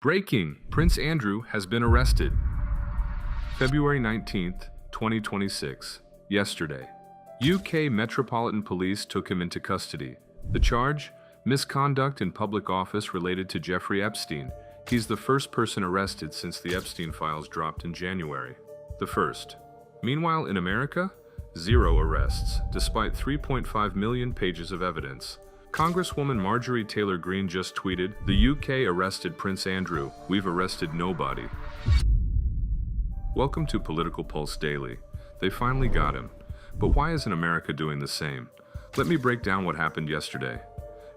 Breaking! Prince Andrew has been arrested. February 19th, 2026. Yesterday. UK Metropolitan Police took him into custody. The charge? Misconduct in public office related to Jeffrey Epstein. He's the first person arrested since the Epstein files dropped in January. The first. Meanwhile, in America, 0 arrests, despite 3.5 million pages of evidence. Congresswoman Marjorie Taylor Greene just tweeted, "The UK arrested Prince Andrew. We've arrested nobody." Welcome to Political Pulse Daily. They finally got him. But why isn't America doing the same? Let me break down what happened yesterday.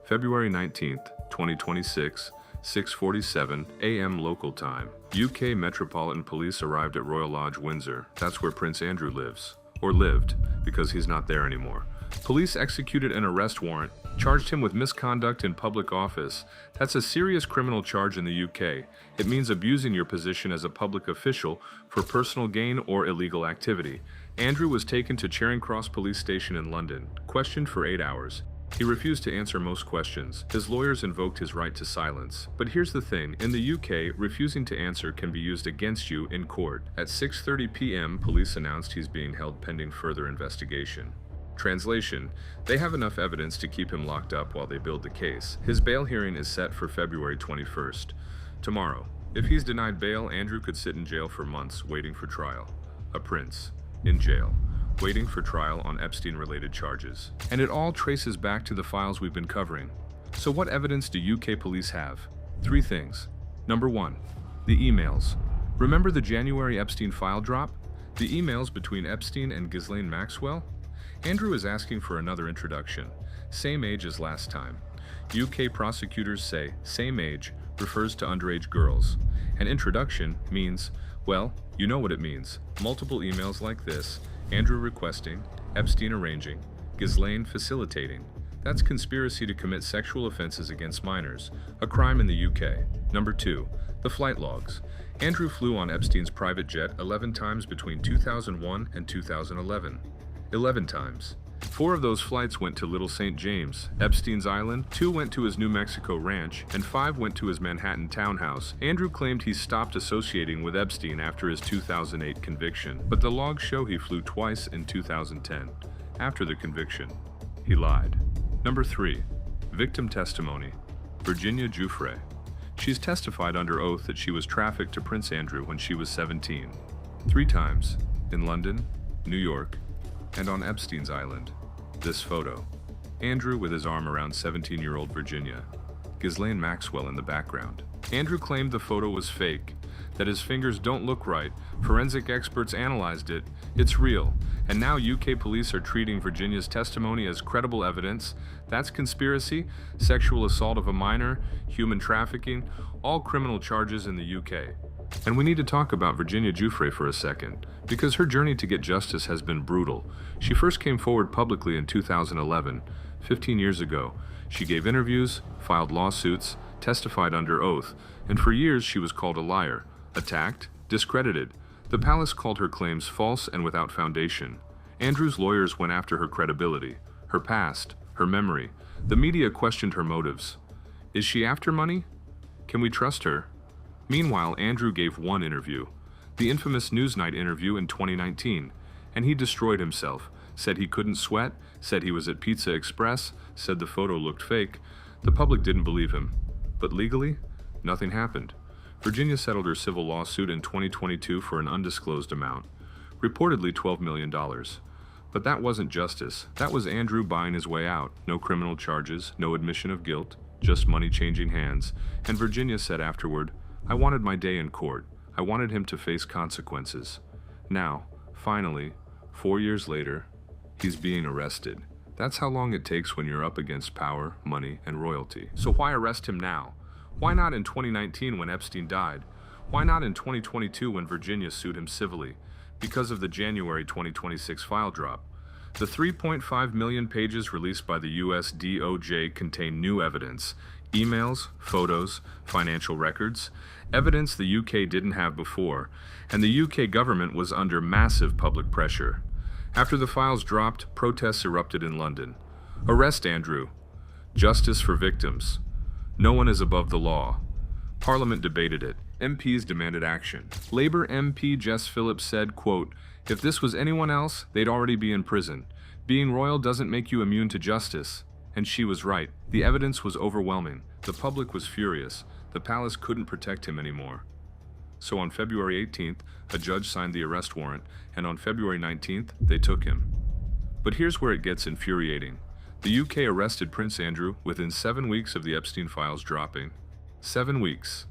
February 19th, 2026, 6:47 a.m. local time. UK Metropolitan Police arrived at Royal Lodge, Windsor. That's where Prince Andrew lives. Or lived, because he's not there anymore. Police executed an arrest warrant, charged him with misconduct in public office. That's a serious criminal charge in the UK. It means abusing your position as a public official for personal gain or illegal activity. Andrew was taken to Charing Cross Police Station in London, questioned for 8 hours. He refused to answer most questions. His lawyers invoked his right to silence. But here's the thing, in the UK, refusing to answer can be used against you in court. At 6:30 p.m., police announced he's being held pending further investigation. Translation: they have enough evidence to keep him locked up while they build the case. His bail hearing is set for February 21st, tomorrow. If he's denied bail, Andrew could sit in jail for months waiting for trial. A prince, in jail, waiting for trial on Epstein-related charges. And it all traces back to the files we've been covering. So what evidence do UK police have? 3 things. Number 1, the emails. Remember the January Epstein file drop? The emails between Epstein and Ghislaine Maxwell? Andrew is asking for another introduction, same age as last time. UK prosecutors say same age refers to underage girls. An introduction means, well, you know what it means. Multiple emails like this, Andrew requesting, Epstein arranging, Ghislaine facilitating. That's conspiracy to commit sexual offenses against minors, a crime in the UK. Number 2, the flight logs. Andrew flew on Epstein's private jet 11 times between 2001 and 2011. 11 times. 4 of those flights went to Little St. James, Epstein's island, 2 went to his New Mexico ranch, and 5 went to his Manhattan townhouse. Andrew claimed he stopped associating with Epstein after his 2008 conviction, but the logs show he flew twice in 2010. After the conviction, he lied. Number 3, victim testimony. Virginia Jeffrey. She's testified under oath that she was trafficked to Prince Andrew when she was 17. 3 times, in London, New York, and on Epstein's island. This photo. Andrew with his arm around 17-year-old Virginia. Ghislaine Maxwell in the background. Andrew claimed the photo was fake, that his fingers don't look right. Forensic experts analyzed it. It's real. And now UK police are treating Virginia's testimony as credible evidence. That's conspiracy, sexual assault of a minor, human trafficking, all criminal charges in the UK. And we need to talk about Virginia Jeffrey for a second, because her journey to get justice has been brutal. She first came forward publicly in 2011, 15 years ago. She gave interviews, filed lawsuits, testified under oath, and for years she was called a liar, attacked, discredited. The palace called her claims false and without foundation. Andrew's lawyers went after her credibility, her past, her memory. The media questioned her motives. Is she after money? Can we trust her? Meanwhile, Andrew gave one interview, the infamous Newsnight interview in 2019, and he destroyed himself, said he couldn't sweat, said he was at Pizza Express, said the photo looked fake. The public didn't believe him. But legally, nothing happened. Virginia settled her civil lawsuit in 2022 for an undisclosed amount, reportedly $12 million. But that wasn't justice. That was Andrew buying his way out. No criminal charges, no admission of guilt, just money changing hands. And Virginia said afterward, "I wanted my day in court. I wanted him to face consequences." Now, finally, 4 years later, he's being arrested. That's how long it takes when you're up against power, money, and royalty. So why arrest him now? Why not in 2019 when Epstein died? Why not in 2022 when Virginia sued him civilly? Because of the January 2026 file drop. The 3.5 million pages released by the US DOJ contain new evidence. Emails, photos, financial records, evidence the UK didn't have before, and the UK government was under massive public pressure. After the files dropped, protests erupted in London. Arrest Andrew. Justice for victims. No one is above the law. Parliament debated it. MPs demanded action. Labour MP Jess Phillips said, quote, "If this was anyone else, they'd already be in prison. Being royal doesn't make you immune to justice." And she was right. The evidence was overwhelming. The public was furious. The palace couldn't protect him anymore. So on February 18th, a judge signed the arrest warrant, and on February 19th, they took him. But here's where it gets infuriating. The UK arrested Prince Andrew within 7 weeks of the Epstein files dropping. 7 weeks.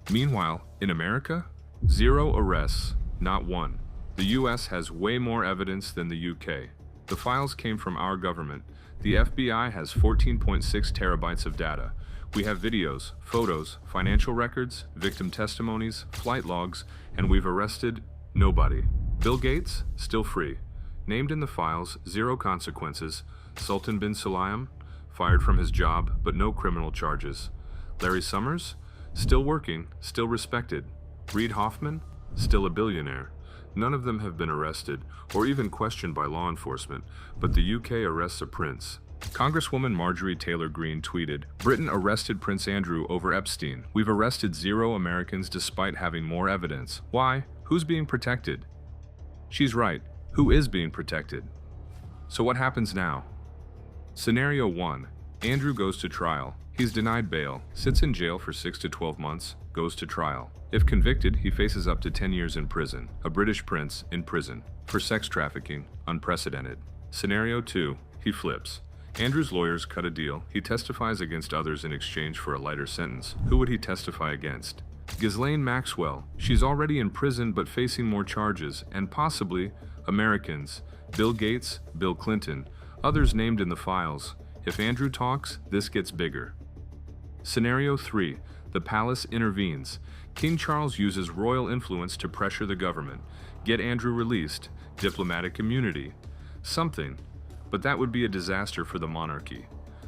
Meanwhile, in America, 0 arrests, not one. The US has way more evidence than the UK. The files came from our government. The FBI has 14.6 terabytes of data. We have videos, photos, financial records, victim testimonies, flight logs, and we've arrested nobody. Bill Gates, still free. Named in the files, 0 consequences. Sultan bin Sulayem, fired from his job, but no criminal charges. Larry Summers, still working, still respected. Reid Hoffman, still a billionaire. None of them have been arrested, or even questioned by law enforcement, but the UK arrests a prince. Congresswoman Marjorie Taylor Greene tweeted, "Britain arrested Prince Andrew over Epstein. We've arrested 0 Americans despite having more evidence. Why? Who's being protected?" She's right. Who is being protected? So what happens now? Scenario 1. Andrew goes to trial. He's denied bail, sits in jail for 6 to 12 months, goes to trial. If convicted, he faces up to 10 years in prison. A British prince in prison. For sex trafficking, unprecedented. Scenario 2. He flips. Andrew's lawyers cut a deal. He testifies against others in exchange for a lighter sentence. Who would he testify against? Ghislaine Maxwell. She's already in prison but facing more charges, and possibly Americans. Bill Gates, Bill Clinton, others named in the files. If Andrew talks, this gets bigger. Scenario 3. The palace intervenes. King Charles uses royal influence to pressure the government. Get Andrew released. Diplomatic immunity. Something. But that would be a disaster for the monarchy.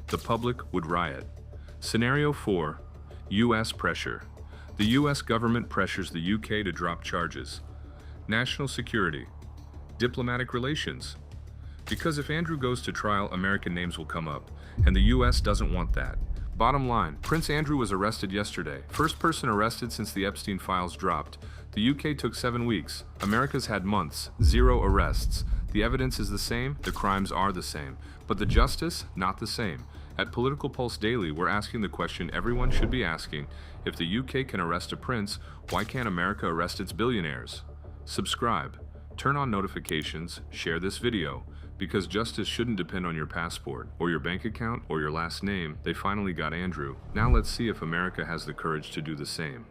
The public would riot. Scenario 4. U.S. pressure. The U.S. government pressures the UK to drop charges. National security. Diplomatic relations. Because if Andrew goes to trial, American names will come up, and the U.S. doesn't want that. Bottom line, Prince Andrew was arrested yesterday. First person arrested since the Epstein files dropped. The UK took 7 weeks. America's had months. 0 arrests. The evidence is the same, the crimes are the same, but the justice, not the same. At Political Pulse Daily, we're asking the question everyone should be asking. If the UK can arrest a prince, why can't America arrest its billionaires? Subscribe, turn on notifications, share this video. Because justice shouldn't depend on your passport, or your bank account, or your last name. They finally got Andrew. Now let's see if America has the courage to do the same.